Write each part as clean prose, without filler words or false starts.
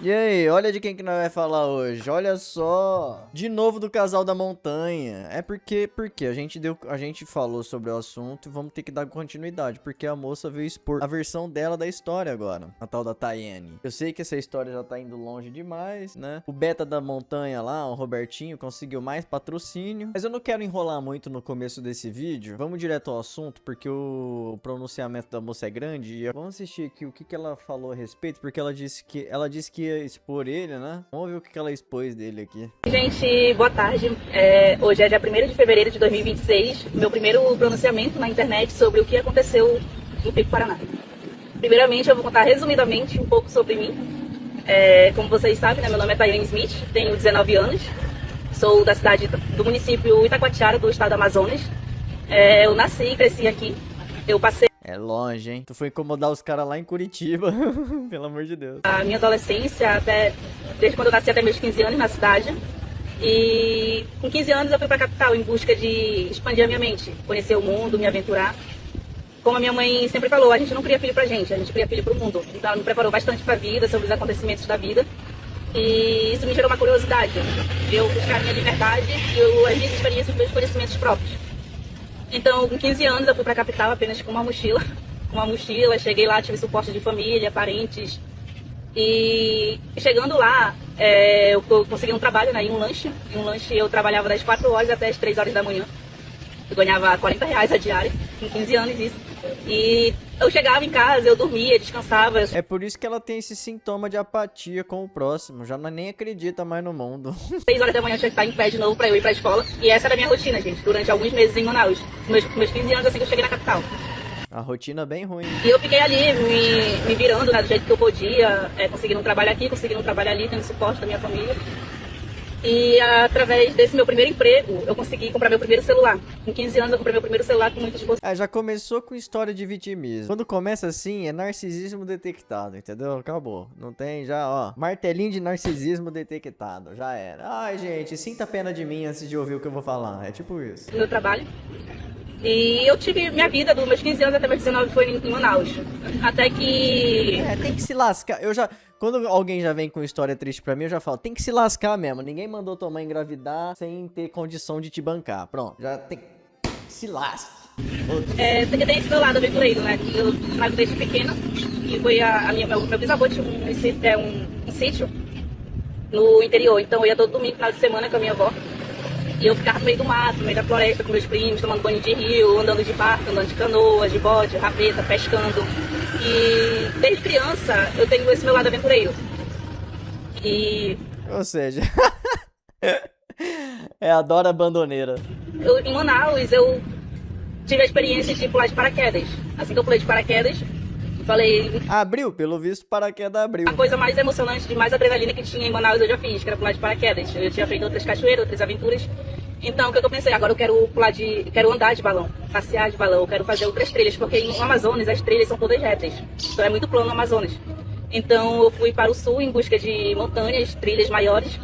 E aí, olha de quem que nós vai falar hoje. Olha só. De novo do casal da montanha. É porque a gente falou sobre o assunto e vamos ter que dar continuidade, porque a moça veio expor a versão dela da história agora, a tal da Tayane. Eu sei que essa história já tá indo longe demais, né? O beta da montanha lá, o Robertinho, conseguiu mais patrocínio, mas eu não quero enrolar muito no começo desse vídeo. Vamos direto ao assunto, porque o pronunciamento da moça é grande e vamos assistir aqui o que que ela falou a respeito, porque ela disse que ia expor ele, né? Vamos ver o que que ela expôs dele aqui. Gente, boa tarde. Hoje é dia 1º de fevereiro de 2026, meu primeiro pronunciamento na internet sobre o que aconteceu no Pico Paraná. Primeiramente, eu vou contar resumidamente um pouco sobre mim. Como vocês sabem, né, meu nome é Tayane Smith, tenho 19 anos, sou da cidade do município Itacoatiara, do estado do Amazonas. Eu nasci e cresci aqui. Eu passei É longe, hein? Tu foi incomodar os caras lá em Curitiba. Pelo amor de Deus. a minha adolescência, desde quando eu nasci até meus 15 anos na cidade. E com 15 anos eu fui para a capital em busca de expandir a minha mente, conhecer o mundo, me aventurar. Como a minha mãe sempre falou, a gente não cria filho pra gente, a gente cria filho pro mundo. Então ela me preparou bastante pra vida, sobre os acontecimentos da vida. E isso me gerou uma curiosidade de eu buscar a minha liberdade e as minhas experiências, os meus conhecimentos próprios. Então, com 15 anos eu fui pra capital apenas com uma mochila. Com uma mochila, cheguei lá, tive suporte de família, parentes. E chegando lá, eu consegui um trabalho, né, em um lanche. Em um lanche eu trabalhava das 4 horas até as 3 horas da manhã. Eu ganhava R$ 40 a diária, com 15 anos isso. E eu chegava em casa, eu dormia, descansava. É por isso que ela tem esse sintoma de apatia com o próximo. Já nem acredita mais no mundo. 6 horas da manhã eu tinha que estar em pé de novo pra eu ir pra escola. E essa era a minha rotina, gente, durante alguns meses em Manaus. Meus 15 anos assim que eu cheguei na capital. A rotina bem ruim. E eu fiquei ali, me virando, né, do jeito que eu podia, conseguindo um trabalho aqui, conseguindo um trabalho ali, tendo suporte da minha família. E através desse meu primeiro emprego, eu consegui comprar meu primeiro celular. Com 15 anos eu comprei meu primeiro celular com muito esforço. Já começou com história de vitimismo. Quando começa assim, é narcisismo detectado, entendeu? Acabou. Não tem já, ó. Martelinho de narcisismo detectado. Já era. Ai, gente, sinta pena de mim antes de ouvir o que eu vou falar. É tipo isso. No meu trabalho. E eu tive minha vida dos meus 15 anos até meus 19 foi em Manaus. Até que Tem que se lascar. Quando alguém já vem com história triste pra mim, eu já falo, tem que se lascar mesmo. Ninguém mandou tua mãe engravidar sem ter condição de te bancar. Pronto, já tem. Se lasca. tem esse meu lado aventureiro, né? Que eu trago desde pequena. E foi meu bisavô tinha um sítio no interior. Então eu ia todo domingo, final de semana com a minha avó. E eu ficava no meio do mato, no meio da floresta com meus primos, tomando banho de rio, andando de barco, andando de canoa, de bode, rabeta, pescando. E desde criança eu tenho esse meu lado aventureiro. E Ou seja, é a Dora Abandoneira. em Manaus eu tive a experiência de pular de paraquedas. Assim que eu pulei de paraquedas, falei, Abriu, pelo visto, paraquedas abriu. a coisa mais emocionante, de mais adrenalina que tinha em Manaus eu já fiz, que era pular de paraquedas. Eu tinha feito outras cachoeiras, outras aventuras. Então, o que eu pensei? Agora eu quero andar de balão, passear de balão, eu quero fazer outras trilhas, porque no Amazonas as trilhas são todas retas. Então é muito plano no Amazonas. Então eu fui para o sul em busca de montanhas, trilhas maiores.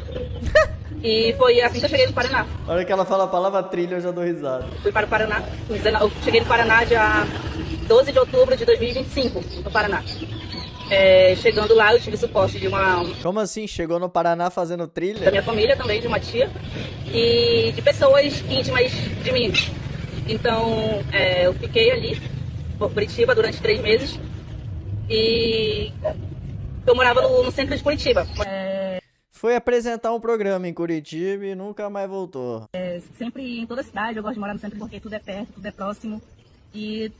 E foi assim que eu cheguei no Paraná. A hora que ela fala a palavra trilha, eu já dou risada. Fui para o Paraná, eu cheguei no Paraná dia 12 de outubro de 2025, no Paraná. Chegando lá, eu tive suporte de Como assim? Chegou no Paraná fazendo da trilha? minha família também, de uma tia, e de pessoas íntimas de mim. Então, eu fiquei ali, por Curitiba, durante 3 meses, e eu morava no centro de Curitiba. Foi apresentar um programa em Curitiba e nunca mais voltou. Sempre em toda a cidade, eu gosto de morar no centro porque tudo é perto, tudo é próximo, e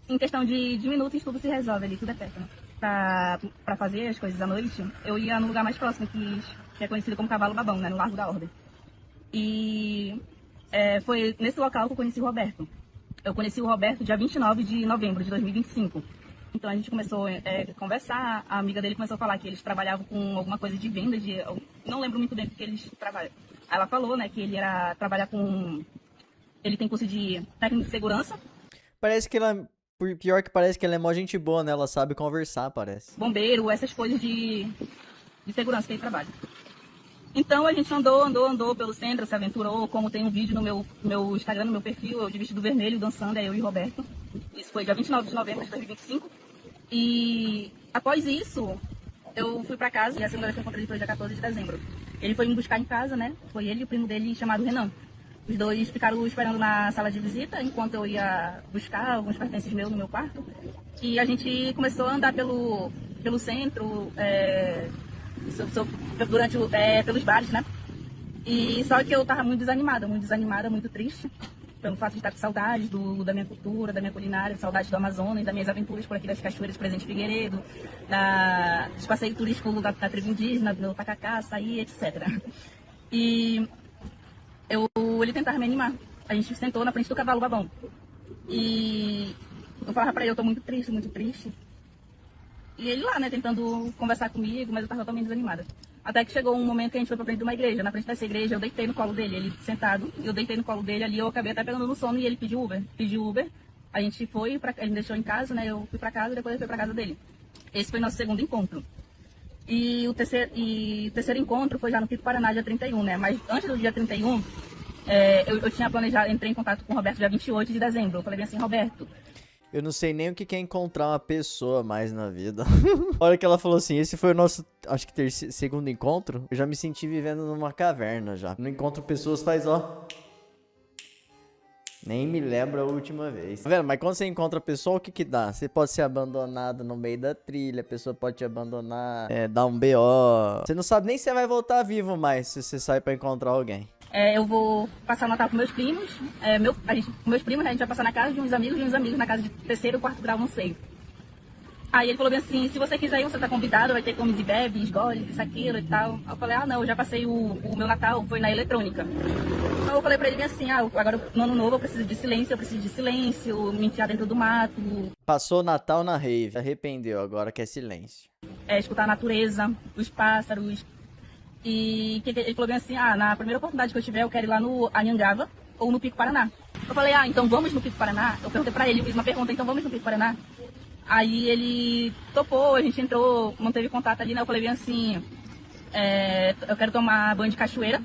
em questão de minutos tudo se resolve ali, tudo é perto, né? Pra fazer as coisas à noite, eu ia no lugar mais próximo, que é conhecido como Cavalo Babão, né, no Largo da Ordem. E foi nesse local que eu conheci o Roberto. Eu conheci o Roberto dia 29 de novembro de 2025. Então a gente começou a conversar, a amiga dele começou a falar que eles trabalhavam com alguma coisa de venda, eu não lembro muito bem do que eles trabalham. Aí ela falou, né, que ele ele tem curso de técnico de segurança. Parece que ela... Pior que parece que ela é mó gente boa, né? Ela sabe conversar, parece. Bombeiro, essas coisas de segurança que ele trabalha. Então a gente andou pelo centro, se aventurou, como tem um vídeo no meu Instagram, no meu perfil, eu de vestido vermelho dançando, eu e o Roberto. Isso foi dia 29 de novembro de 2025. E após isso, eu fui pra casa, e a segunda vez que eu encontrei ele foi dia 14 de dezembro. Ele foi me buscar em casa, né? Foi ele e o primo dele chamado Renan. Os dois ficaram esperando na sala de visita, enquanto eu ia buscar alguns pertences meus no meu quarto. E a gente começou a andar pelo centro, pelos bares, né? E só que eu tava muito desanimada, muito triste. Pelo fato de estar com saudades da minha cultura, da minha culinária, saudades do Amazonas, das minhas aventuras por aqui das cachoeiras de Presidente Figueiredo, dos passeios turísticos da tribo indígena, do tacacá, açaí, etc. E ele tentava me animar. A gente sentou na frente do cavalo babão. E eu falava pra ele, eu tô muito triste, muito triste. E ele lá, né, tentando conversar comigo, mas eu tava totalmente desanimada. Até que chegou um momento que a gente foi pra frente de uma igreja. Na frente dessa igreja, eu deitei no colo dele, ele sentado. Eu deitei no colo dele ali, eu acabei até pegando no sono e ele pediu Uber. A gente foi, ele me deixou em casa, né, eu fui pra casa e depois ele foi pra casa dele. Esse foi nosso segundo encontro. E o terceiro encontro foi já no Pico Paraná, dia 31, né? Mas antes do dia 31, eu tinha planejado, entrei em contato com o Roberto dia 28 de dezembro. Eu falei bem assim, Roberto, Eu não sei nem o que é encontrar uma pessoa mais na vida. Olha que ela falou assim, esse foi o nosso, acho que segundo encontro. Eu já me senti vivendo numa caverna já. Não encontro pessoas faz, ó. Nem me lembro a última vez. Tá vendo? Mas quando você encontra a pessoa, o que que dá? Você pode ser abandonado no meio da trilha, a pessoa pode te abandonar, dar um BO. Você não sabe nem se você vai voltar vivo mais se você sair pra encontrar alguém. eu vou passar o Natal com meus primos. Meus primos, né, a gente vai passar na casa de uns amigos na casa de terceiro ou quarto grau, não sei. Aí ele falou bem assim, se você quiser ir, você tá convidado, vai ter comes e bebes, goles, isso, aquilo e tal. Aí eu falei, não, eu já passei o meu Natal, foi na eletrônica. Então eu falei pra ele bem assim, agora no ano novo eu preciso de silêncio, me enfiar dentro do mato. Passou o Natal na rave, arrependeu, agora quer silêncio. Escutar a natureza, os pássaros. E ele falou bem assim, na primeira oportunidade que eu tiver, eu quero ir lá no Anhangaba ou no Pico Paraná. Eu falei, então vamos no Pico Paraná? Eu perguntei pra ele, eu fiz uma pergunta, então vamos no Pico Paraná? Aí ele topou, a gente entrou, manteve contato ali, né? Eu falei bem assim, eu quero tomar banho de cachoeira,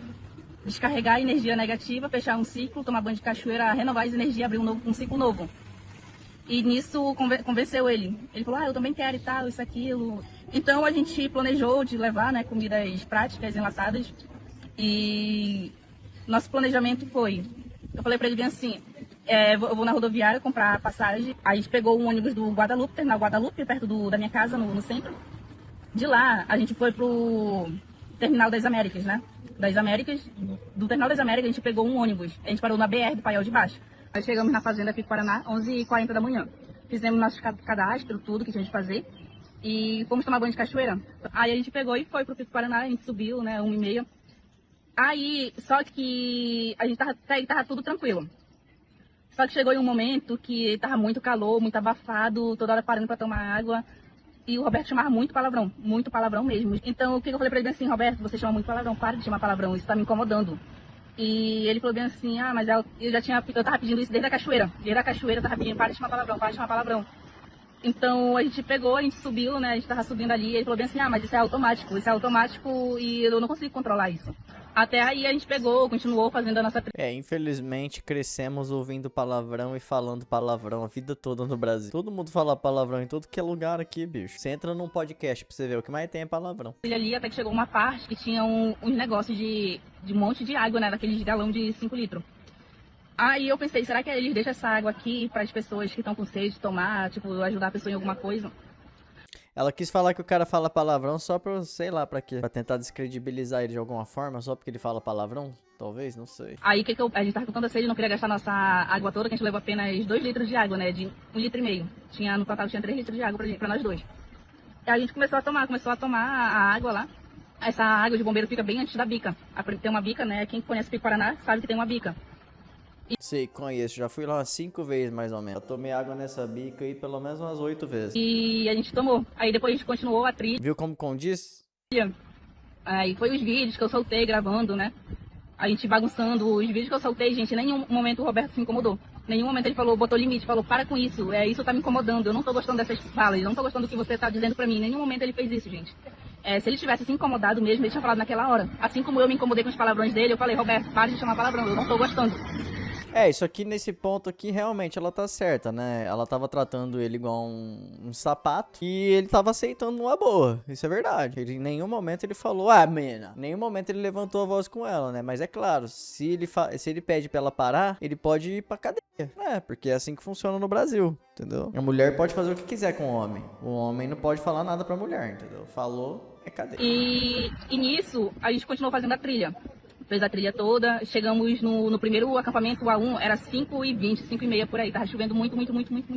descarregar a energia negativa, fechar um ciclo, tomar banho de cachoeira, renovar as energias, abrir um ciclo novo. E nisso convenceu ele. Ele falou, eu também quero e tal, isso, aquilo. Então a gente planejou de levar, né, comidas práticas, enlatadas. E nosso planejamento foi, eu falei pra ele bem assim, eu vou na rodoviária comprar passagem. Aí a gente pegou um ônibus do Guadalupe, terminal Guadalupe, perto da minha casa, no centro. De lá, a gente foi pro terminal das Américas, né? Do terminal das Américas, a gente pegou um ônibus. A gente parou na BR do Paiol de Baixo. Aí chegamos na fazenda Pico Paraná, 11h40 da manhã. Fizemos nosso cadastro, tudo que tinha de fazer. E fomos tomar banho de cachoeira. Aí a gente pegou e foi pro Pico Paraná, a gente subiu, né, 1h30. Aí, só que a gente tava tudo tranquilo. Só que chegou em um momento que tava muito calor, muito abafado, toda hora parando pra tomar água. E o Roberto chamava muito palavrão mesmo. Então, o que eu falei pra ele assim, Roberto, você chama muito palavrão, para de chamar palavrão, isso tá me incomodando. E ele falou bem assim, mas eu tava pedindo isso desde a cachoeira. Desde a cachoeira eu tava pedindo, para de chamar palavrão. Então a gente pegou, a gente subiu, né? A gente tava subindo ali, e ele falou bem assim, mas isso é automático e eu não consigo controlar isso. Até aí a gente pegou, continuou fazendo a nossa... Infelizmente crescemos ouvindo palavrão e falando palavrão a vida toda no Brasil. Todo mundo fala palavrão em todo que é lugar aqui, bicho. Você entra num podcast pra você ver, o que mais tem é palavrão. Ali até que chegou uma parte que tinha uns negócios de um monte de água, né? Daqueles galão de 5 litros. Aí eu pensei, será que eles deixam essa água aqui para as pessoas que estão com sede tomar, tipo, ajudar a pessoa em alguma coisa? Ela quis falar que o cara fala palavrão só pra, sei lá, pra quê? Pra tentar descredibilizar ele de alguma forma, só porque ele fala palavrão? Talvez, não sei. Aí a gente tava com tanta sede, não queria gastar nossa água toda, que a gente levou apenas 2 litros de água, né? De 1,5 litro. No total tinha 3 litros de água pra nós dois. Aí a gente começou a tomar a água lá. Essa água de bombeiro fica bem antes da bica. Tem uma bica, né? Quem conhece Pico Paraná sabe que tem uma bica. Sei, conheço. Já fui lá umas 5 vezes, mais ou menos. Eu tomei água nessa bica aí pelo menos umas 8 vezes. E a gente tomou. Aí depois a gente continuou a trilha. Viu como condiz? Aí foi os vídeos que eu soltei gravando, né? A gente bagunçando. Os vídeos que eu soltei, gente, em nenhum momento o Roberto se incomodou. Em nenhum momento ele botou limite, falou, para com isso. Isso tá me incomodando. Eu não tô gostando dessas falas. Eu não tô gostando do que você tá dizendo pra mim. Em nenhum momento ele fez isso, gente. Se ele tivesse se incomodado mesmo, ele tinha falado naquela hora. Assim como eu me incomodei com os palavrões dele, eu falei, Roberto, para de chamar palavrão. Eu não tô gostando. Isso aqui nesse ponto aqui, realmente, ela tá certa, né? Ela tava tratando ele igual um sapato e ele tava aceitando numa boa. Isso é verdade. Ele, em nenhum momento ele falou, menina. Em nenhum momento ele levantou a voz com ela, né? Mas é claro, se ele pede pra ela parar, ele pode ir pra cadeia. Porque é assim que funciona no Brasil, entendeu? A mulher pode fazer o que quiser com o homem. O homem não pode falar nada pra mulher, entendeu? Falou, é cadeia. E nisso, a gente continuou fazendo a trilha. Fez a trilha toda, chegamos no primeiro acampamento, o A1, era 5h20, 5h30 por aí, tava chovendo muito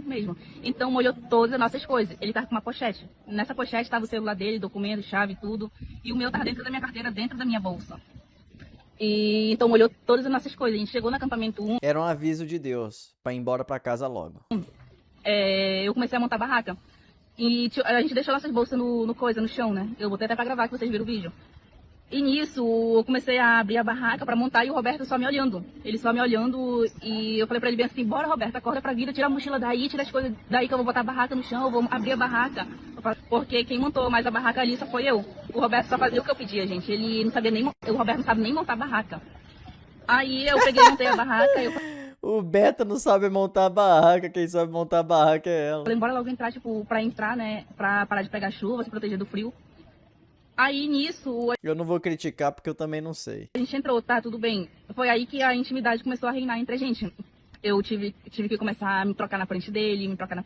mesmo. Então molhou todas as nossas coisas, ele tava com uma pochete. Nessa pochete tava o celular dele, documento, chave, tudo, e o meu tava dentro da minha carteira, dentro da minha bolsa. E então molhou todas as nossas coisas, a gente chegou no acampamento 1. Era um aviso de Deus, pra ir embora pra casa logo. Eu comecei a montar barraca, e a gente deixou nossas bolsas no chão, né? Eu botei até pra gravar, que vocês viram o vídeo. E nisso, eu comecei a abrir a barraca pra montar e o Roberto só me olhando. Ele só me olhando e eu falei pra ele bem assim, bora Roberto, acorda pra vida, tira a mochila daí, tira as coisas daí que eu vou botar a barraca no chão, eu vou abrir a barraca. Porque quem montou mais a barraca ali só foi eu. O Roberto só fazia o que eu pedia, gente. Ele não sabia nem, o Roberto não sabe nem montar a barraca. Aí eu peguei e montei a barraca, O Beta não sabe montar a barraca, quem sabe montar a barraca é ela. falei, bora logo entrar, tipo, pra entrar, né, pra parar de pegar chuva, se proteger do frio. Aí nisso, Eu não vou criticar porque eu também não sei. a gente entrou, tá, tudo bem. Foi aí que a intimidade começou a reinar entre a gente. Eu tive que começar a me trocar na frente dele, me trocar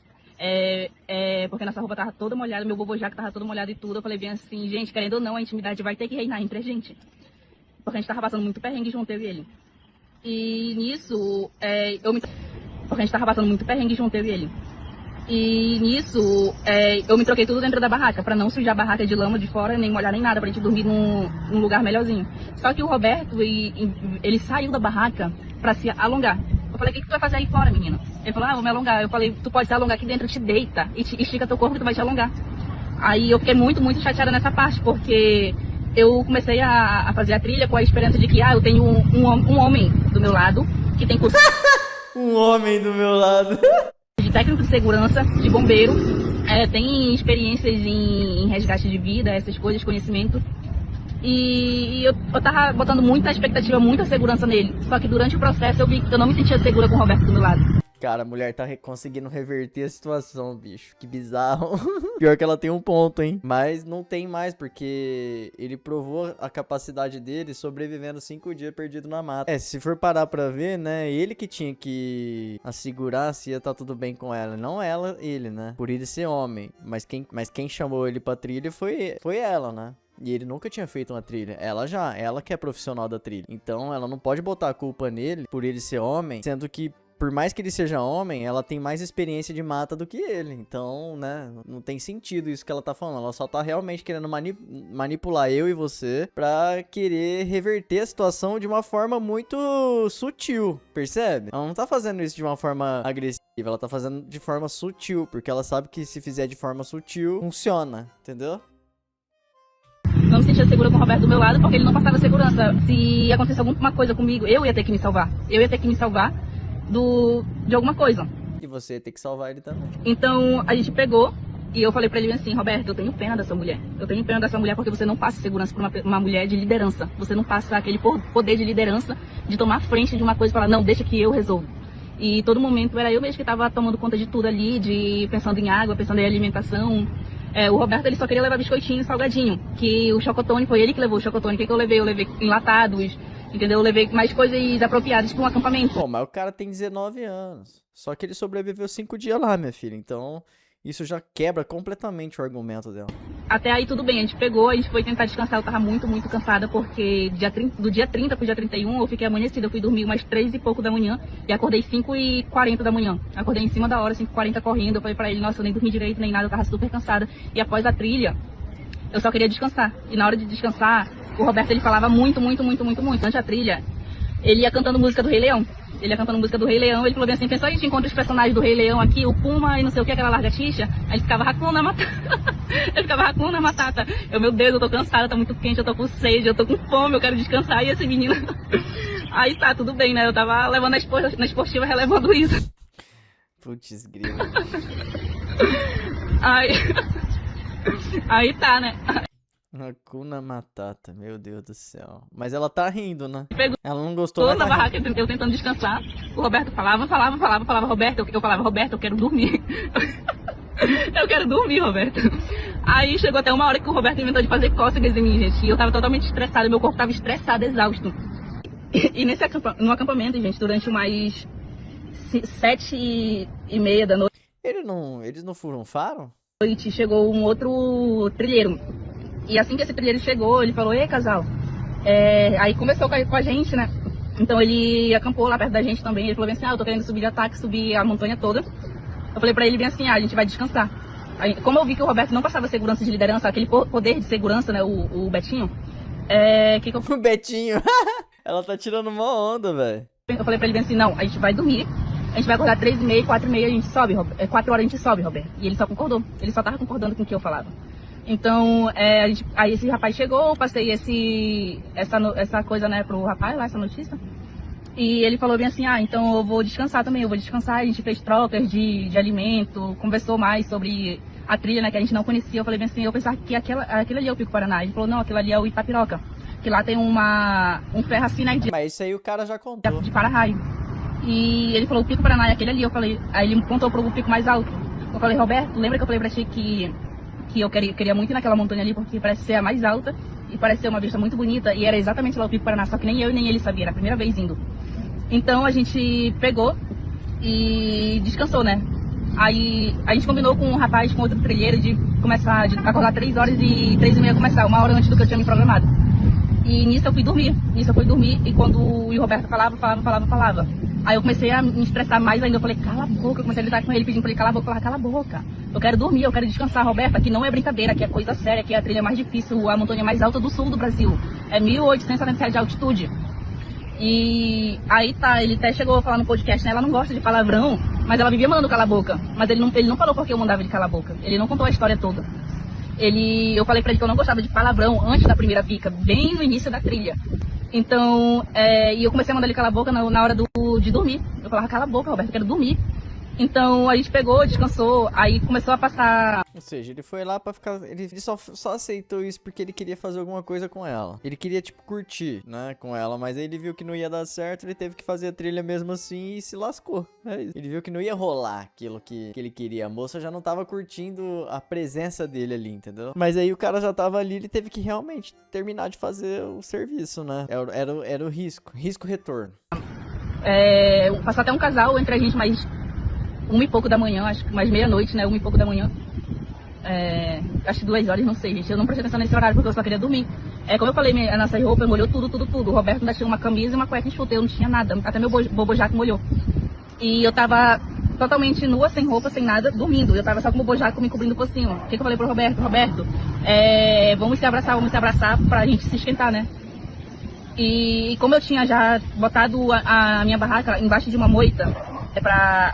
porque nossa roupa tava toda molhada, meu bobojaco tava todo molhado e tudo. Eu falei bem assim, gente, querendo ou não, a intimidade vai ter que reinar entre a gente. Porque a gente tava passando muito perrengue junto, eu e ele. E nisso, porque a gente tava passando muito perrengue junto, eu e ele. E nisso, eu me troquei tudo dentro da barraca, pra não sujar a barraca de lama de fora, nem molhar nem nada, pra gente dormir num lugar melhorzinho. Só que o Roberto, ele saiu da barraca pra se alongar. Eu falei, o que tu vai fazer aí fora, menino? Ele falou, vou me alongar. Eu falei, tu pode se alongar aqui dentro, te deita e estica teu corpo que tu vai te alongar. Aí eu fiquei muito chateada nessa parte, porque eu comecei a fazer a trilha com a esperança de que, eu tenho um homem do meu lado, que tem curso Um homem do meu lado. de técnico de segurança, de bombeiro, tem experiências em resgate de vida, essas coisas, conhecimento. E eu tava botando muita expectativa, muita segurança nele. Só que durante o processo eu vi que eu não me sentia segura com o Roberto do meu lado. Cara, a mulher tá conseguindo reverter a situação, bicho. Que bizarro. Pior que ela tem um ponto, hein? Mas não tem mais, porque ele provou a capacidade dele sobrevivendo 5 dias perdido na mata. Se for parar pra ver, né? Ele que tinha que assegurar se ia tá tudo bem com ela. Não ele, né? Por ele ser homem. Mas quem chamou ele pra trilha foi ela, né? E ele nunca tinha feito uma trilha. Ela que é profissional da trilha. Então ela não pode botar a culpa nele por ele ser homem, sendo que por mais que ele seja homem, ela tem mais experiência de mata do que ele. Então, né, não tem sentido isso que ela tá falando. Ela só tá realmente querendo manipular eu e você pra querer reverter a situação de uma forma muito sutil, percebe? Ela não tá fazendo isso de uma forma agressiva, ela tá fazendo de forma sutil, porque ela sabe que se fizer de forma sutil, funciona, entendeu? Não me sentia segura com o Roberto do meu lado, porque ele não passava segurança. Se acontecesse alguma coisa comigo, eu ia ter que me salvar. Eu ia ter que me salvar de alguma coisa. E você ia ter que salvar ele também. Então a gente pegou e eu falei pra ele assim, Roberto, eu tenho pena dessa mulher. Eu tenho pena dessa mulher porque você não passa segurança pra uma mulher de liderança. Você não passa aquele poder de liderança de tomar frente de uma coisa e falar, não, deixa que eu resolvo. E todo momento era eu mesmo que estava tomando conta de tudo ali, pensando em água, pensando em alimentação. O Roberto, ele só queria levar biscoitinho e salgadinho, que o chocotone, foi ele que levou o chocotone. O que eu levei? Eu levei enlatados, entendeu? Eu levei mais coisas apropriadas para um acampamento. Bom, mas o cara tem 19 anos. Só que ele sobreviveu 5 dias lá, minha filha. Então, isso já quebra completamente o argumento dela. Até aí tudo bem, a gente pegou, a gente foi tentar descansar. Eu tava muito cansada, porque do dia 30 pro dia 31 eu fiquei amanhecida. Eu fui dormir umas 3 e pouco da manhã e acordei 5h40 da manhã. Acordei em cima da hora, 5h40 correndo. Eu falei pra ele, nossa, eu nem dormi direito, nem nada, eu tava super cansada. E após a trilha, eu só queria descansar. E na hora de descansar, o Roberto, ele falava muito. Durante a trilha, ele ia cantando música do Rei Leão. Ele falou bem assim, pensou, a gente encontra os personagens do Rei Leão aqui, o Puma e não sei o que, aquela lagartixa. Aí ele ficava Hakuna Matata. Eu, meu Deus, eu tô cansada, tá muito quente, eu tô com sede, eu tô com fome, eu quero descansar. E esse menino... Aí tá, tudo bem, né? Eu tava levando na esportiva, relevando isso. Putz, grilo. Aí tá, né? Hakuna Matata, meu Deus do céu. Mas ela tá rindo, né? Pegou Ela não gostou, toda mas a tá barraca, eu tentando descansar. O Roberto falava, Roberto, eu falava, Roberto, eu quero dormir. Eu quero dormir, Roberto. Aí chegou até uma hora que o Roberto inventou de fazer cócegas em mim, gente. E eu tava totalmente estressada, meu corpo tava estressado, exausto. E no acampamento, gente, durante umas 7h30 da noite, Eles não foram faro? chegou um outro trilheiro. E assim que esse trilheiro chegou, ele falou, ei, casal. Aí começou com a gente, né? Então ele acampou lá perto da gente também. Ele falou bem assim, eu tô querendo subir de ataque, subir a montanha toda. Eu falei pra ele bem assim, a gente vai descansar. Aí, como eu vi que o Roberto não passava segurança de liderança, aquele poder de segurança, né, o Betinho, O Betinho. Ela tá tirando uma onda, velho. eu falei pra ele bem assim, não, a gente vai dormir, a gente vai acordar 3h30, 4h30, a gente sobe, 4 horas a gente sobe, Roberto. E ele só concordou, ele só tava concordando com o que eu falava. Então, aí esse rapaz chegou, eu passei essa coisa, né, pro rapaz lá, essa notícia. E ele falou bem assim, então eu vou descansar também, a gente fez trocas de alimento, conversou mais sobre a trilha, né, que a gente não conhecia. Eu falei bem assim, eu pensava que aquilo ali é o Pico Paraná. Ele falou, não, aquilo ali é o Itapiroca, que lá tem um ferro assim, né, Mas isso aí o cara já contou. de para-raio. E ele falou, o Pico Paraná é aquele ali. Aí ele contou pro pico mais alto. Eu falei, Roberto, lembra que eu falei pra ti que eu queria muito ir naquela montanha ali, porque parece ser a mais alta e parece ser uma vista muito bonita. E era exatamente lá o Pico Paraná, só que nem eu e nem ele sabia, era a primeira vez indo. Então a gente pegou e descansou, né? Aí a gente combinou com um rapaz, com outro trilheiro, de acordar 3 horas e 3h30 começar, 1 hora antes do que eu tinha me programado. E nisso eu fui dormir, e quando o Roberto falava. Aí eu comecei a me estressar mais ainda, eu falei, cala a boca, eu comecei a gritar com ele, pedindo pra ele calar a boca, eu falava, cala a boca. Eu quero dormir, eu quero descansar, Roberto, aqui não é brincadeira, aqui é coisa séria, aqui é a trilha mais difícil, a montanha mais alta do sul do Brasil. É 1.877 de altitude. E aí tá, ele até chegou a falar no podcast, né? Ela não gosta de palavrão, mas ela vivia mandando calar a boca. Mas ele não falou porque eu mandava ele calar a boca. Ele não contou a história toda. Eu falei pra ele que eu não gostava de palavrão antes da primeira pica, bem no início da trilha. Então, e eu comecei a mandar ele calar a boca na hora de dormir. Eu falava, cala a boca, Roberto, eu quero dormir. Então a gente pegou, descansou, aí começou a passar. Ou seja, ele foi lá pra ficar. Ele só aceitou isso porque ele queria fazer alguma coisa com ela. Ele queria, tipo, curtir, né, com ela. Mas aí ele viu que não ia dar certo, ele teve que fazer a trilha mesmo assim e se lascou. É isso. Ele viu que não ia rolar aquilo que ele queria. A moça já não tava curtindo a presença dele ali, entendeu? Mas aí o cara já tava ali, ele teve que realmente terminar de fazer o serviço, né? Era o risco. Risco-retorno. Passou até um casal entre a gente, mas 1 e pouco da manhã, acho que mais meia-noite, né? 1 e pouco da manhã. Acho que 2 horas, não sei, gente. Eu não prestei atenção nesse horário porque eu só queria dormir. Como eu falei, a nossa roupa molhou tudo. O Roberto ainda tinha uma camisa e uma cueca enxuta, eu não tinha nada. Até meu bobojaco molhou. E eu tava totalmente nua, sem roupa, sem nada, dormindo. Eu tava só com o bobojaco me cobrindo por cima. O que eu falei pro Roberto? Roberto, vamos se abraçar pra gente se esquentar, né? E como eu tinha já botado a minha barraca embaixo de uma moita, pra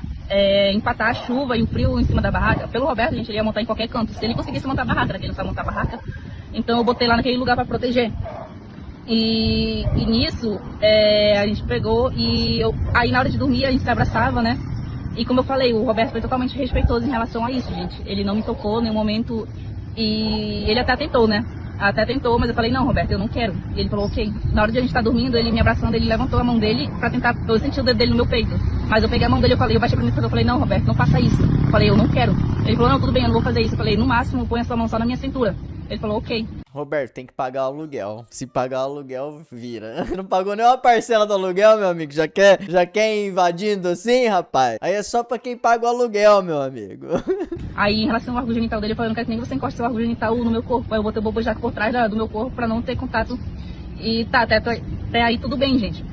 empatar a chuva e o frio em cima da barraca. Pelo Roberto, a gente ia montar em qualquer canto. Se ele conseguisse montar a barraca, ele não sabe montar a barraca. Então eu botei lá naquele lugar para proteger. E nisso, a gente pegou aí na hora de dormir a gente se abraçava, né? E como eu falei, o Roberto foi totalmente respeitoso em relação a isso, gente. Ele não me tocou em nenhum momento e ele até tentou, né? Mas eu falei, não, Roberto, eu não quero. E ele falou, ok. Na hora de a gente estar dormindo, ele me abraçando, ele levantou a mão dele pra tentar, eu senti o dedo dele no meu peito. Mas eu peguei a mão dele, eu baixei pra mim e falei, não, Roberto, não faça isso. Eu falei, eu não quero. Ele falou, não, tudo bem, eu não vou fazer isso. Eu falei, no máximo, põe a sua mão só na minha cintura. Ele falou, ok. Roberto, tem que pagar o aluguel. Se pagar o aluguel, vira. Não pagou nem uma parcela do aluguel, meu amigo. Já quer ir invadindo assim, rapaz? Aí é só pra quem paga o aluguel, meu amigo. Aí, em relação ao órgão genital dele, eu falei, eu não quero que nem você encoste seu órgão genital no meu corpo. Aí eu botei o bobojaco por trás do meu corpo pra não ter contato. E tá, até aí tudo bem, gente.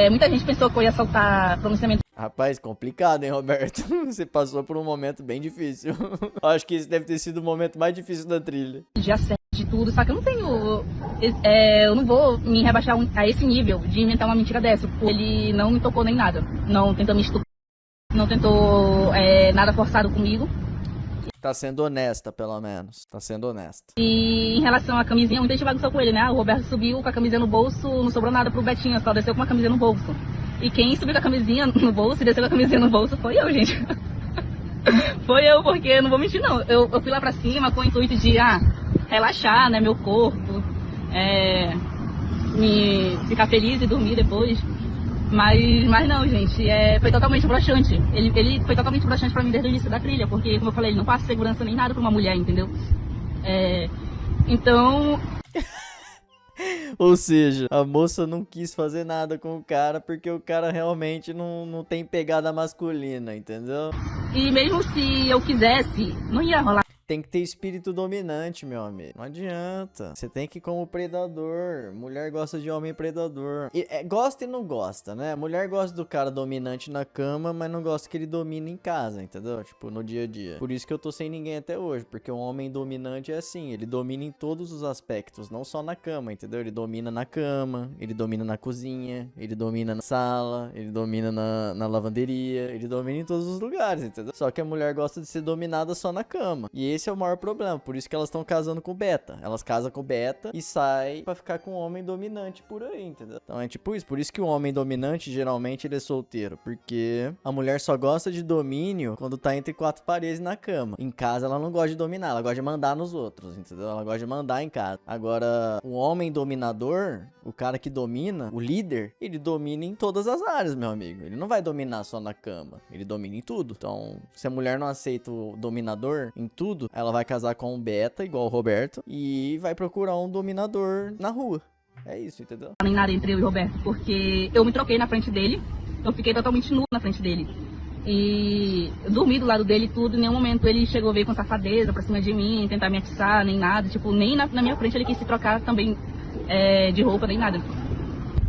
Muita gente pensou que eu ia soltar pronunciamento. Rapaz, complicado, hein, Roberto? Você passou por um momento bem difícil. Acho que esse deve ter sido o momento mais difícil da trilha. Já sei de tudo, só que eu não tenho... eu não vou me rebaixar a esse nível de inventar uma mentira dessa. Ele não me tocou nem nada. Não tentou me estuprar. Não tentou nada forçado comigo. Tá sendo honesta, pelo menos. Tá sendo honesta. E em relação à camisinha, muita gente bagunçou com ele, né? O Roberto subiu com a camisinha no bolso, não sobrou nada pro Betinho, só desceu com uma camisinha no bolso. E quem subiu com a camisinha no bolso e desceu com a camisinha no bolso foi eu, gente. Foi eu, porque não vou mentir não. Eu fui lá pra cima com o intuito de relaxar, né, meu corpo, me ficar feliz e dormir depois. Mas não, gente, foi totalmente broxante. Ele foi totalmente broxante pra mim desde o início da trilha, porque, como eu falei, ele não passa segurança nem nada pra uma mulher, entendeu? Então... Ou seja, a moça não quis fazer nada com o cara porque o cara realmente não tem pegada masculina, entendeu? E mesmo se eu quisesse, não ia rolar. Tem que ter espírito dominante, meu amigo. Não adianta. Você tem que ir como predador. Mulher gosta de homem predador. Gosta e não gosta, né? Mulher gosta do cara dominante na cama, mas não gosta que ele domine em casa, entendeu? Tipo, no dia a dia. Por isso que eu tô sem ninguém até hoje. Porque um homem dominante é assim. Ele domina em todos os aspectos. Não só na cama, entendeu? Ele domina na cama. Ele domina na cozinha. Ele domina na sala. Ele domina na lavanderia. Ele domina em todos os lugares, entendeu? Só que a mulher gosta de ser dominada só na cama. E esse é o maior problema, por isso que elas estão casando com o beta. Elas casam com o beta e saem pra ficar com um homem dominante por aí, entendeu? Então é tipo isso, por isso que o homem dominante, geralmente, ele é solteiro, porque a mulher só gosta de domínio quando tá entre quatro paredes na cama. Em casa ela não gosta de dominar, ela gosta de mandar nos outros, entendeu? Ela gosta de mandar em casa. Agora, o homem dominador, o cara que domina, o líder, ele domina em todas as áreas, meu amigo. Ele não vai dominar só na cama, ele domina em tudo. Então, se a mulher não aceita o dominador em tudo, ela vai casar com um beta, igual o Roberto, e vai procurar um dominador na rua. É isso, entendeu? Nem nada entre eu e o Roberto, porque eu me troquei na frente dele, eu fiquei totalmente nua na frente dele. E eu dormi do lado dele e tudo, em nenhum momento ele chegou a ver com safadeza pra cima de mim, tentar me atiçar, nem nada. Tipo, nem na minha frente ele quis se trocar também de roupa, nem nada.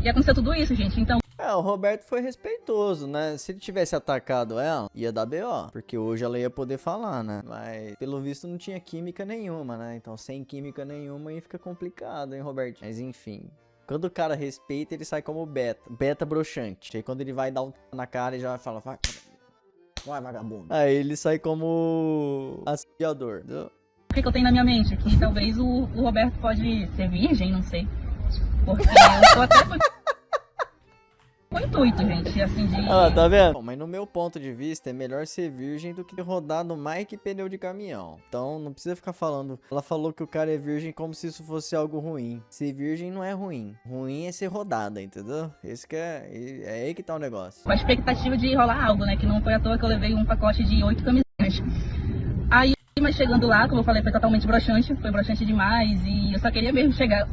E aconteceu tudo isso, gente, então... O Roberto foi respeitoso, né? Se ele tivesse atacado ela, ia dar BO. Porque hoje ela ia poder falar, né? Mas, pelo visto, não tinha química nenhuma, né? Então, sem química nenhuma, aí fica complicado, hein, Roberto? Mas, enfim. Quando o cara respeita, ele sai como beta. Beta broxante. Aí, quando ele vai dar um tapa na cara, ele já vai falar... Vai, vagabundo. Aí, ele sai como assediador, entendeu? O que eu tenho na minha mente? Que talvez o Roberto pode ser virgem, não sei. Porque eu tô até... Com intuito, gente, assim de... Tá vendo? Bom, mas no meu ponto de vista, é melhor ser virgem do que rodar no Mike pneu de caminhão. Então, não precisa ficar falando... Ela falou que o cara é virgem como se isso fosse algo ruim. Ser virgem não é ruim. Ruim é ser rodada, entendeu? Esse que é aí que tá o negócio. Com a expectativa de rolar algo, né? Que não foi à toa que eu levei um pacote de 8 camisetas. Aí, mas chegando lá, como eu falei, foi totalmente broxante. Foi broxante demais e eu só queria mesmo chegar...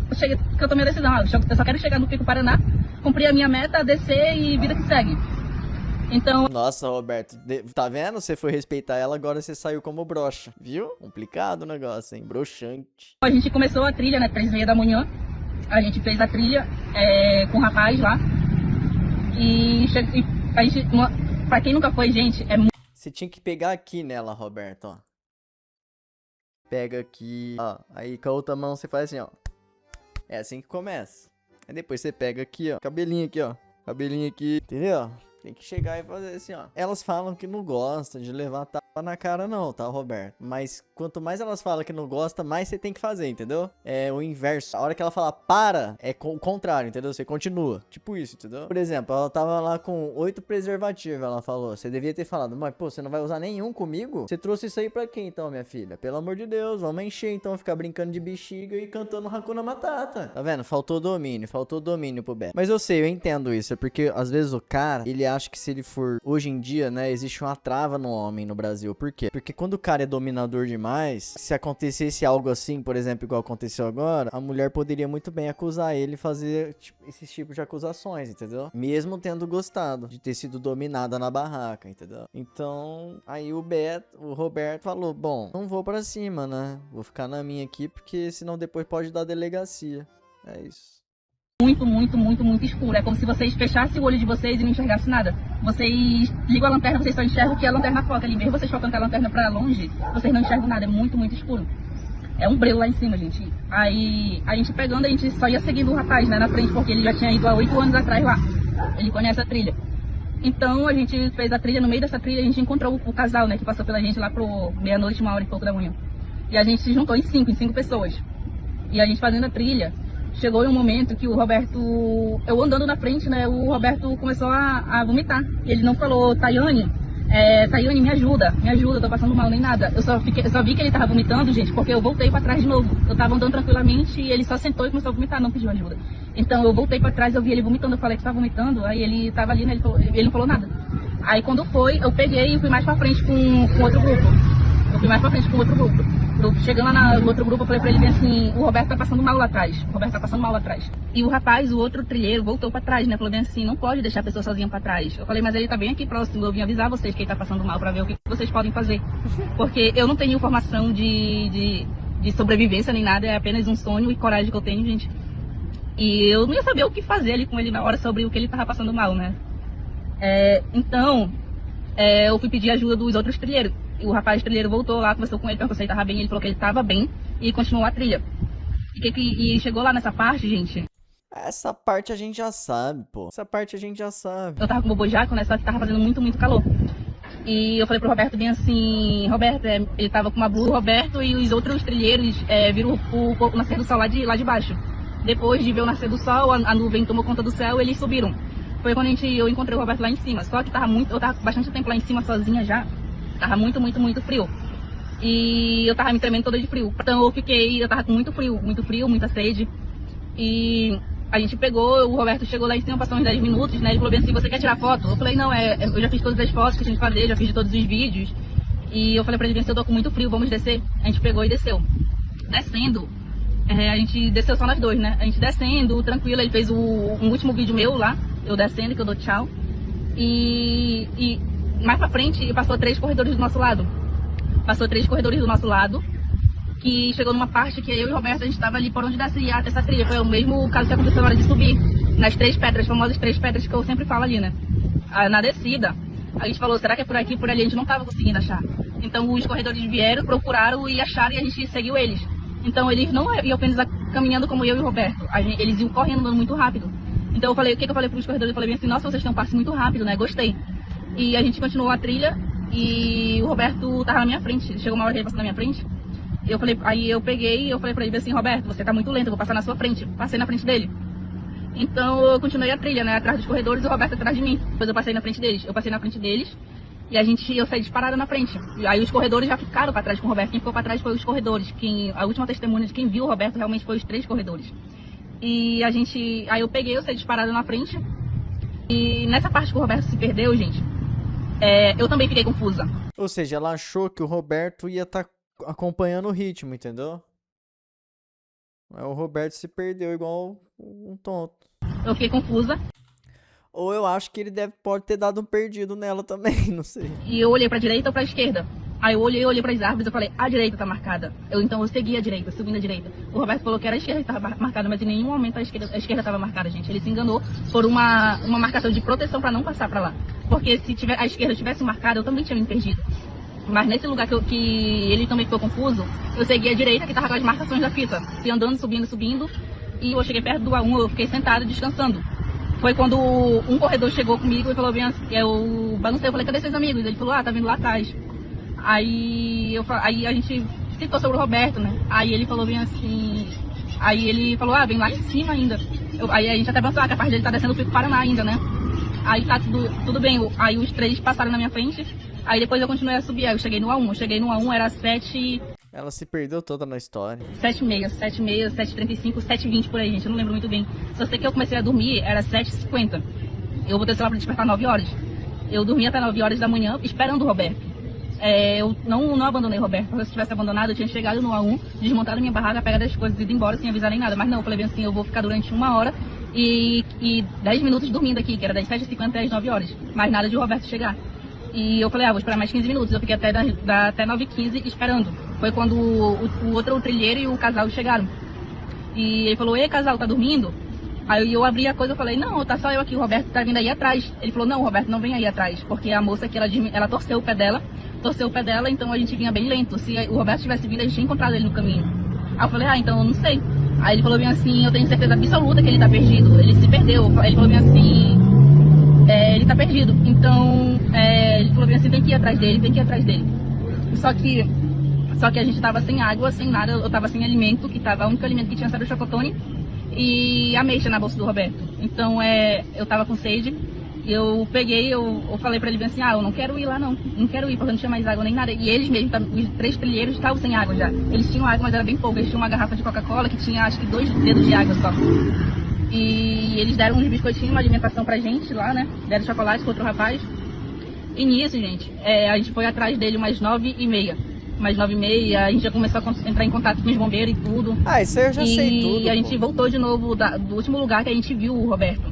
Porque eu tomei a decisão, eu só quero chegar no Pico Paraná, cumprir a minha meta, descer e vida que segue. Então... Nossa, Roberto, tá vendo? Você foi respeitar ela, agora você saiu como broxa, viu? Complicado o negócio, hein? Broxante. A gente começou a trilha, né? 3h30 da manhã. A gente fez a trilha com o rapaz lá. E a gente... Pra quem nunca foi, gente, é muito... Você tinha que pegar aqui nela, Roberto, ó. Pega aqui, ó. Aí com a outra mão você faz assim, ó. É assim que começa. Aí depois você pega aqui, ó. Cabelinho aqui, ó. Cabelinho aqui. Entendeu? Tem que chegar e fazer assim, ó. Elas falam que não gostam de levar tapa na cara não, tá, Roberto? Mas quanto mais elas falam que não gostam, mais você tem que fazer, entendeu? É o inverso. A hora que ela fala para, é o contrário, entendeu? Você continua. Tipo isso, entendeu? Por exemplo, ela tava lá com 8 preservativos, ela falou. Você devia ter falado, mas pô, você não vai usar nenhum comigo? Você trouxe isso aí pra quem então, minha filha? Pelo amor de Deus, vamos encher então, ficar brincando de bexiga e cantando Hakuna Matata. Tá vendo? Faltou domínio pro Beto. Mas eu sei, eu entendo isso, é porque às vezes o cara, ele acha que se ele for, hoje em dia, né, existe uma trava no homem no Brasil. Por quê? Porque quando o cara é dominador demais, se acontecesse algo assim, por exemplo, igual aconteceu agora, a mulher poderia muito bem acusar ele e fazer esses tipos de acusações, entendeu? Mesmo tendo gostado de ter sido dominada na barraca, entendeu? Então, aí o Roberto falou, bom, não vou pra cima, né? Vou ficar na minha aqui, porque senão depois pode dar delegacia. É isso. Muito escuro. É como se vocês fechassem o olho de vocês e não enxergassem nada. Vocês ligam a lanterna, vocês só enxergam o que a lanterna foca ali. Mesmo vocês focando a lanterna pra longe, vocês não enxergam nada. É muito escuro. É um breu lá em cima, gente. Aí, a gente pegando, a gente só ia seguindo o rapaz, né, na frente, porque ele já tinha ido há 8 anos atrás lá. Ele conhece a trilha. Então, a gente fez a trilha. No meio dessa trilha, a gente encontrou o casal, né, que passou pela gente lá pro meia-noite, 1h e pouco da manhã. E a gente se juntou em 5 pessoas. E a gente fazendo a trilha... Chegou em um momento que o Roberto, eu andando na frente, né, o Roberto começou a vomitar. Ele não falou, Tayane, Tayane, me ajuda, eu tô passando mal, nem nada. Eu só vi que ele tava vomitando, gente, porque eu voltei pra trás de novo. Eu tava andando tranquilamente e ele só sentou e começou a vomitar, não pediu ajuda. Então eu voltei pra trás, eu vi ele vomitando, eu falei que tá vomitando, aí ele tava ali, né, ele não falou nada. Aí quando foi, eu peguei e fui mais pra frente com outro grupo. Chegando lá no outro grupo, eu falei pra ele bem assim, o Roberto tá passando mal lá atrás. E o rapaz, o outro trilheiro, voltou pra trás, né? Falou bem assim, não pode deixar a pessoa sozinha pra trás. Eu falei, mas ele tá bem aqui próximo, eu vim avisar vocês que ele tá passando mal pra ver o que vocês podem fazer. Porque eu não tenho informação de sobrevivência nem nada, é apenas um sonho e coragem que eu tenho, gente. E eu não ia saber o que fazer ali com ele na hora sobre o que ele tava passando mal, né? Então, eu fui pedir ajuda dos outros trilheiros. E o rapaz trilheiro voltou lá, conversou com ele, perguntou se ele tava bem, ele falou que ele tava bem e continuou a trilha. E chegou lá nessa parte, gente. Essa parte a gente já sabe, pô. Essa parte a gente já sabe. Eu tava com o bobojaco, né? Só que tava fazendo muito, muito calor. E eu falei pro Roberto bem assim, Roberto, ele tava com uma blusa, o Roberto e os outros trilheiros viram o nascer do sol lá de baixo. Depois de ver o nascer do sol, a nuvem tomou conta do céu e eles subiram. Foi quando eu encontrei o Roberto lá em cima. Só que eu tava bastante tempo lá em cima sozinha já. Tava muito, muito, muito frio. E eu tava me tremendo toda de frio. Então eu tava com muito frio, muita sede. E a gente pegou, o Roberto chegou lá em cima, passou uns 10 minutos, né? Ele falou bem assim, você quer tirar foto? Eu falei, não, eu já fiz todas as fotos que a gente fazer, já fiz de todos os vídeos. E eu falei pra ele bem assim, eu tô com muito frio, vamos descer. A gente pegou e desceu. Descendo, a gente desceu só nós dois, né? A gente descendo, tranquilo, ele fez um último vídeo meu lá, eu descendo, que eu dou tchau. E mais pra frente, passou 3 corredores do nosso lado. Que chegou numa parte que eu e o Roberto, a gente tava ali por onde descia essa trilha. Foi o mesmo caso que aconteceu na hora de subir. Nas 3 pedras, famosas 3 pedras que eu sempre falo ali, né? Na descida, a gente falou, será que é por aqui, por ali? A gente não tava conseguindo achar. Então os corredores vieram, procuraram e acharam e a gente seguiu eles. Então eles não iam apenas caminhando como eu e o Roberto. Eles iam correndo, andando muito rápido. Então eu falei, o que eu falei pros corredores? Eu falei bem assim, nossa, vocês têm um passe muito rápido, né? Gostei. E a gente continuou a trilha e o Roberto tava na minha frente. Chegou uma hora que ele passou na minha frente. Aí eu peguei e eu falei pra ele assim, Roberto, você tá muito lento, eu vou passar na sua frente. Passei na frente dele. Então eu continuei a trilha, né? Atrás dos corredores e o Roberto atrás de mim. Depois eu passei na frente deles. E eu saí disparada na frente. E aí os corredores já ficaram pra trás com o Roberto. Quem ficou pra trás foi os corredores. A última testemunha de quem viu o Roberto realmente foi os 3 corredores. E aí eu saí disparada na frente. E nessa parte que o Roberto se perdeu, gente, eu também fiquei confusa. Ou seja, ela achou que o Roberto ia estar acompanhando o ritmo, entendeu? Aí o Roberto se perdeu igual um tonto. Eu fiquei confusa. Ou eu acho que ele pode ter dado um perdido nela também, não sei. E eu olhei pra direita ou pra esquerda. Aí eu olhei pras árvores e falei, a direita tá marcada. Então eu segui a direita, subindo a direita. O Roberto falou que era a esquerda que tava marcada, mas em nenhum momento a esquerda tava marcada, gente. Ele se enganou por uma marcação de proteção pra não passar pra lá. Porque se a esquerda tivesse marcada, eu também tinha me perdido. Mas nesse lugar que ele também ficou confuso, eu segui a direita, que tava com as marcações da fita. Fui andando, subindo. E eu cheguei perto do A1, eu fiquei sentada, descansando. Foi quando um corredor chegou comigo e falou bem assim, eu balancei, eu falei, cadê seus amigos? Ele falou, tá vindo lá atrás. Aí a gente citou sobre o Roberto, né? Aí ele falou bem assim, vem lá em cima ainda. Aí a gente até pensou, capaz dele tá descendo o Pico Paraná ainda, né? Aí tá tudo bem, aí os 3 passaram na minha frente, aí depois eu continuei a subir, aí eu cheguei no A1, era 7... Ela se perdeu toda na história. 7h30, 7h35, 7h20 por aí, gente, eu não lembro muito bem. Só sei que eu comecei a dormir, era 7h50. Eu botei o celular pra despertar 9 horas. Eu dormi até 9 horas da manhã esperando o Roberto. Eu não abandonei o Roberto, porque se eu tivesse abandonado, eu tinha chegado no A1, desmontado minha barraca, pegado as coisas e ido embora sem avisar nem nada. Mas não, eu falei bem assim, eu vou ficar durante 1 hora e 10 minutos dormindo aqui, que era das 7h50 até as 9 horas. Mais nada de o Roberto chegar. E eu falei, vou esperar mais 15 minutos. Eu fiquei até 9h15 esperando. Foi quando o outro trilheiro e o casal chegaram. E ele falou, ei, casal, tá dormindo? Aí eu abri a coisa e falei, não, tá só eu aqui, o Roberto tá vindo aí atrás. Ele falou, não, o Roberto não vem aí atrás, porque a moça aqui, ela torceu o pé dela, então a gente vinha bem lento. Se o Roberto tivesse vindo, a gente tinha encontrado ele no caminho. Aí eu falei, então eu não sei. Aí ele falou bem assim, eu tenho certeza absoluta que ele tá perdido, ele se perdeu. Ele falou bem assim, ele tá perdido. Então, ele falou bem assim, tem que ir atrás dele. Só que a gente tava sem água, sem nada, eu tava sem alimento, o único alimento que tinha era o chocotone e ameixa na bolsa do Roberto. Então eu tava com sede eu peguei, eu falei pra ele bem assim, eu não quero ir lá não quero ir, porque não tinha mais água nem nada. E eles mesmos, os 3 trilheiros estavam sem água já. Eles tinham água, mas era bem pouco. Eles tinham uma garrafa de Coca-Cola que tinha acho que 2 dedos de água só. E eles deram uns biscoitinhos, uma alimentação pra gente lá, né? Deram chocolate pro outro rapaz. E nisso, gente, a gente foi atrás dele umas 9h30. Mais 9h30, a gente já começou a entrar em contato com os bombeiros e tudo. Isso aí eu já sei tudo. E a gente voltou de novo do último lugar que a gente viu o Roberto.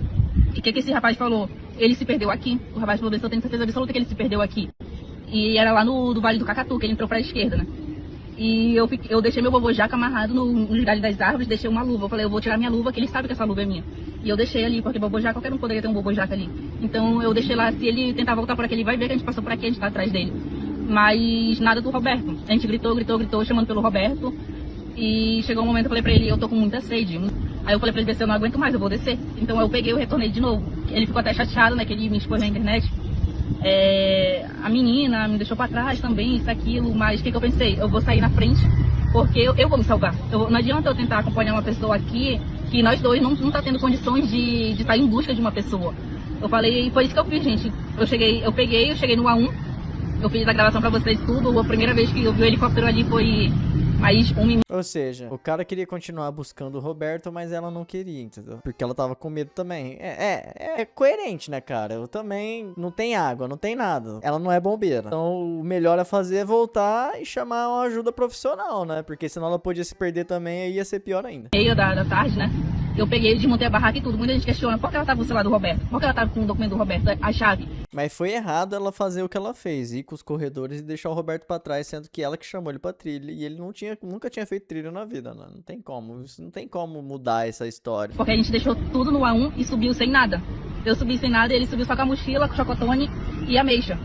E o que esse rapaz falou? Ele se perdeu aqui. O rapaz falou, eu tenho certeza absoluta que ele se perdeu aqui. E era lá do Vale do Cacatu, que ele entrou pra esquerda, né? E eu deixei meu bobojaca amarrado nos galhos das árvores, deixei uma luva. Eu falei, eu vou tirar minha luva, que ele sabe que essa luva é minha. E eu deixei ali, porque bobojaca, qualquer um poderia ter um bobojaca ali. Então eu deixei lá, se ele tentar voltar por aqui, ele vai ver que a gente passou por aqui, a gente tá atrás dele. Mas nada do Roberto. A gente gritou, chamando pelo Roberto. E chegou um momento que eu falei pra ele, eu tô com muita sede. Aí eu falei pra ele, eu não aguento mais, eu vou descer. Então eu peguei e retornei de novo. Ele ficou até chateado, né, que ele me expôs na internet. A menina me deixou pra trás também, isso, aquilo. Mas o que eu pensei? Eu vou sair na frente, porque eu vou me salvar. Não adianta eu tentar acompanhar uma pessoa aqui, que nós dois não tá tendo condições de estar em busca de uma pessoa. Eu falei, foi isso que eu fiz, gente. Eu cheguei no A1. Eu fiz a gravação pra vocês tudo. A primeira vez que eu vi o helicóptero ali foi mais 1 minuto. Ou seja, o cara queria continuar buscando o Roberto, mas ela não queria, entendeu? Porque ela tava com medo também. É coerente, né, cara? Eu também não tem água, não tem nada. Ela não é bombeira. Então o melhor a fazer é voltar e chamar uma ajuda profissional, né? Porque senão ela podia se perder também e ia ser pior ainda. Meio da tarde, né? Eu peguei, desmontei a barraca e tudo. Muita gente questiona por que ela tava com o celular do Roberto, por que ela tava com o documento do Roberto, a chave. Mas foi errado ela fazer o que ela fez, ir com os corredores e deixar o Roberto pra trás, sendo que ela que chamou ele pra trilha e ele nunca tinha feito trilha na vida, né? Não tem como, não tem como mudar essa história. Porque a gente deixou tudo no A1 e subiu sem nada. Eu subi sem nada e ele subiu só com a mochila, com o chocotone e a meixa.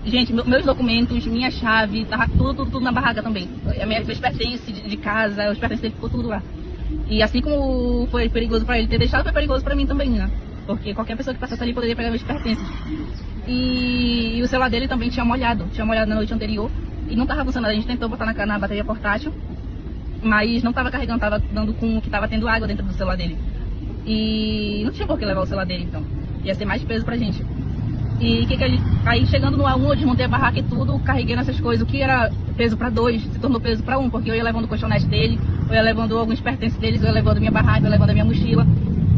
Gente, meus documentos, minha chave, tava tudo na barraca também. Meus pertences de casa, os pertences dele ficou tudo lá. E assim como foi perigoso pra ele ter deixado, foi perigoso pra mim também, né? Porque qualquer pessoa que passasse ali poderia pegar meus pertences. E o celular dele também tinha molhado na noite anterior e não tava funcionando. A gente tentou botar na bateria portátil, mas não tava carregando, tava dando com que tava tendo água dentro do celular dele. E não tinha por que levar o celular dele, então. Ia ser mais peso pra gente. E aí chegando no A1, eu desmontei a barraca e tudo, carreguei nessas coisas. O que era peso pra 2 se tornou peso pra 1, porque eu ia levando o colchonete dele, eu ia levando alguns pertences deles, eu ia levando minha barraca, eu ia levando a minha mochila.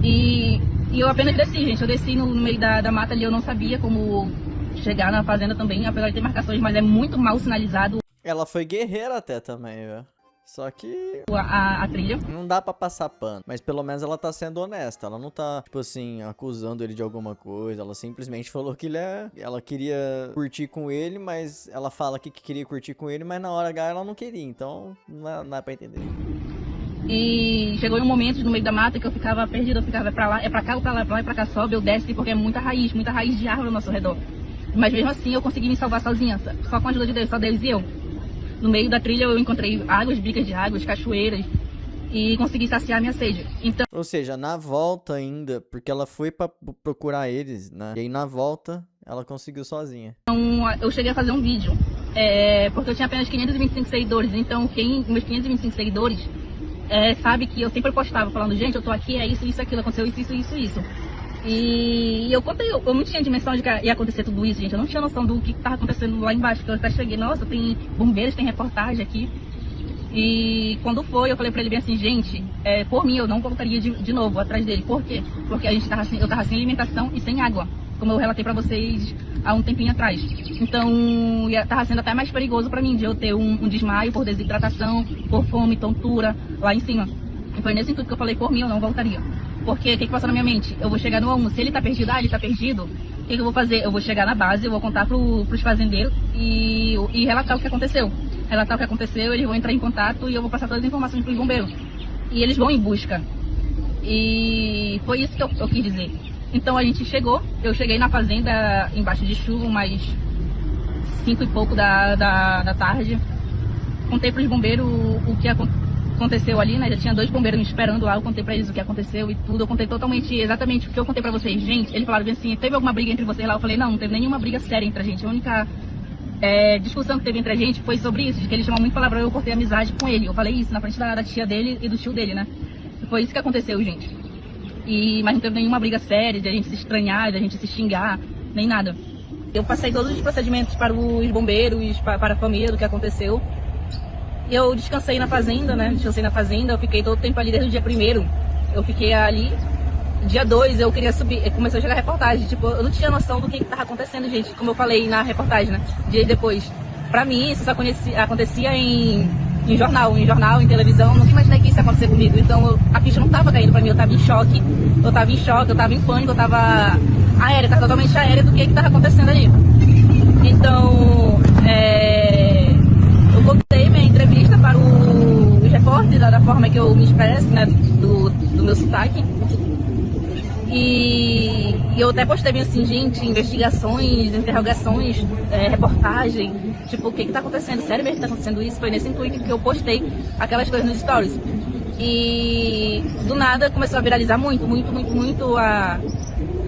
E eu apenas desci, gente. Eu desci no meio da mata ali, eu não sabia como chegar na fazenda também, apesar de ter marcações, mas é muito mal sinalizado. Ela foi guerreira até também, velho. Só que a trilha. Não dá pra passar pano. Mas pelo menos ela tá sendo honesta. Ela não tá, tipo assim, acusando ele de alguma coisa. Ela simplesmente falou que ela queria curtir com ele, mas ela fala que queria curtir com ele, mas na hora H ela não queria. Então não dá pra entender. E chegou em um momento no meio da mata que eu ficava perdida. Eu ficava pra lá, é pra cá, ou pra lá, é pra cá, sobe, eu desce, porque é muita raiz de árvore ao nosso redor. Mas mesmo assim eu consegui me salvar sozinha, só com a ajuda de Deus, só Deus e eu. No meio da trilha eu encontrei águas, bicas de águas, cachoeiras e consegui saciar minha sede. Então... Ou seja, na volta ainda, porque ela foi pra procurar eles, né? E aí na volta ela conseguiu sozinha. Então eu cheguei a fazer um vídeo, porque eu tinha apenas 525 seguidores. Então meus 525 seguidores sabe que eu sempre postava falando, gente, eu tô aqui, é isso, aquilo, aconteceu isso. E eu contei, eu não tinha dimensão de que ia acontecer tudo isso, gente. Eu não tinha noção do que estava acontecendo lá embaixo. Então eu até cheguei, nossa, tem bombeiros, tem reportagem aqui. E quando foi, eu falei pra ele bem assim, gente, por mim eu não voltaria de novo atrás dele. Por quê? Porque eu tava sem alimentação e sem água, como eu relatei pra vocês há um tempinho atrás. Então tava sendo até mais perigoso pra mim de eu ter um desmaio por desidratação, por fome, tontura lá em cima. E foi nesse intuito que eu falei, por mim eu não voltaria. Porque o que passou na minha mente? Eu vou chegar no A1, se ele tá perdido, ele tá perdido, o que eu vou fazer? Eu vou chegar na base, eu vou contar pros fazendeiros e relatar o que aconteceu. Relatar o que aconteceu, eles vão entrar em contato e eu vou passar todas as informações pros bombeiros. E eles vão em busca. E foi isso que eu quis dizer. Então a gente eu cheguei na fazenda embaixo de chuva, umas 5 e pouco da tarde. Contei pros bombeiros o que aconteceu ali, né? Já tinha 2 bombeiros me esperando lá, eu contei pra eles o que aconteceu e tudo, eu contei exatamente o que eu contei pra vocês. Gente, eles falaram assim, teve alguma briga entre vocês lá? Eu falei, não teve nenhuma briga séria entre a gente, a única discussão que teve entre a gente foi sobre isso, de que ele chamou muito palavrão e eu cortei amizade com ele. Eu falei isso na frente da tia dele e do tio dele, né? E foi isso que aconteceu, gente. Mas não teve nenhuma briga séria de a gente se estranhar, de a gente se xingar, nem nada. Eu passei todos os procedimentos para os bombeiros, para a família do que aconteceu. E eu descansei na fazenda, né? Eu fiquei todo o tempo ali desde o dia 1º. Eu fiquei ali. Dia 2 eu queria subir, comecei a chegar reportagem. Tipo, eu não tinha noção do que estava acontecendo, gente. Como eu falei na reportagem, né? Dias depois. Pra mim, isso só acontecia em jornal, em televisão. Nunca imaginei que isso ia acontecer comigo. Então, a ficha não tava caindo pra mim. Eu tava em choque, eu tava em pânico, eu tava totalmente aérea do que tava acontecendo ali. Então, eu contei minha entrevista para os repórteres, da forma que eu me expresso, né, do meu sotaque. E eu até postei bem assim, gente, investigações, interrogações, reportagem, tipo, o que tá acontecendo? Sério mesmo que tá acontecendo isso? Foi nesse intuito que eu postei aquelas coisas nos stories. E do nada começou a viralizar muito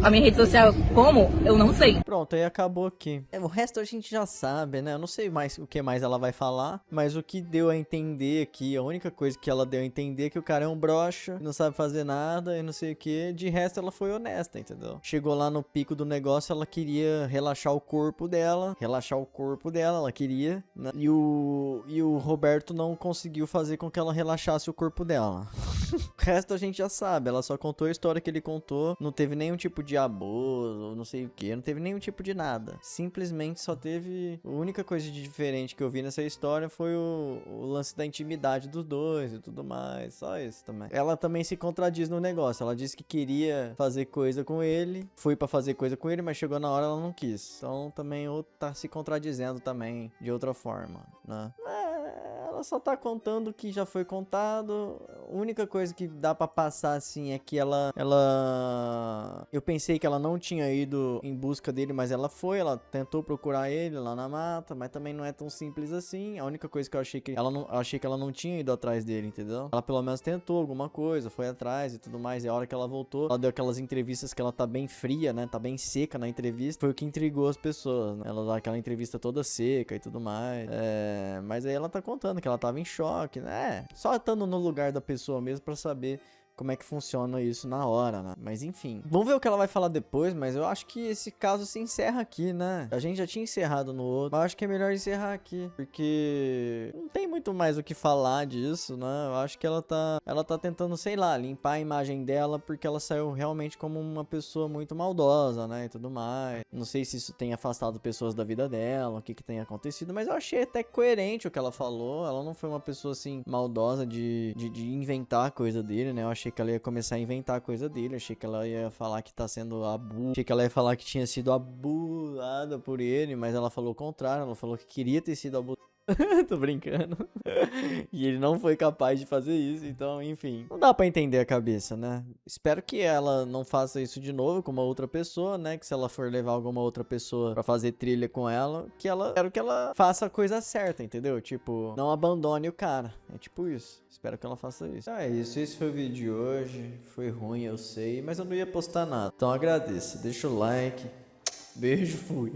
a minha rede social. Como? Eu não sei. Pronto, aí acabou aqui. O resto a gente já sabe, né? Eu não sei mais o que mais ela vai falar, mas o que deu a entender aqui, a única coisa que ela deu a entender é que o cara é um broxa, não sabe fazer nada e não sei o que. De resto, ela foi honesta, entendeu? Chegou lá no pico do negócio, ela queria relaxar o corpo dela, ela queria, né? E o Roberto não conseguiu fazer com que ela relaxasse o corpo dela. O resto a gente já sabe, ela só contou a história que ele contou, não teve nenhum tipo de abuso, não sei o que, não teve nenhum tipo de nada. Simplesmente só teve... A única coisa de diferente que eu vi nessa história foi o lance da intimidade dos dois e tudo mais, só isso também. Ela também se contradiz no negócio, ela disse que queria fazer coisa com ele, foi pra fazer coisa com ele, mas chegou na hora ela não quis. Então também tá se contradizendo também de outra forma, né? Ela só tá contando o que já foi contado. A única coisa que dá pra passar, assim, é que eu pensei que ela não tinha ido em busca dele, mas ela foi. Ela tentou procurar ele lá na mata, mas também não é tão simples assim. A única coisa que eu achei que ela não tinha ido atrás dele, entendeu? Ela pelo menos tentou alguma coisa, foi atrás e tudo mais. E a hora que ela voltou, ela deu aquelas entrevistas que ela tá bem fria, né? Tá bem seca na entrevista. Foi o que intrigou as pessoas, né? Ela dá aquela entrevista toda seca e tudo mais. Mas aí ela tá contando que ela tava em choque, né? Só estando no lugar da pessoa mesmo pra saber como é que funciona isso na hora, né? Mas enfim, vamos ver o que ela vai falar depois, mas eu acho que esse caso se encerra aqui, né? A gente já tinha encerrado no outro, mas eu acho que é melhor encerrar aqui, porque não tem muito mais o que falar disso, né? Eu acho que ela tá tentando, sei lá, limpar a imagem dela, porque ela saiu realmente como uma pessoa muito maldosa, né? E tudo mais. Não sei se isso tem afastado pessoas da vida dela, o que tem acontecido, mas eu achei até coerente o que ela falou. Ela não foi uma pessoa, assim, maldosa de inventar a coisa dele, né? Eu achei que ela ia começar a inventar a coisa dele, achei que ela ia falar que tá sendo achei que ela ia falar que tinha sido abusada por ele, mas ela falou o contrário, ela falou que queria ter sido abusada. Tô brincando. E ele não foi capaz de fazer isso, então, enfim. Não dá pra entender a cabeça, né? Espero que ela não faça isso de novo com uma outra pessoa, né? Que se ela for levar alguma outra pessoa pra fazer trilha com ela, quero que ela faça a coisa certa, entendeu? Tipo, não abandone o cara. É tipo isso. Espero que ela faça isso. Então é isso. Esse foi o vídeo de hoje. Foi ruim, eu sei, mas eu não ia postar nada. Então agradeço. Deixa o like. Beijo, fui.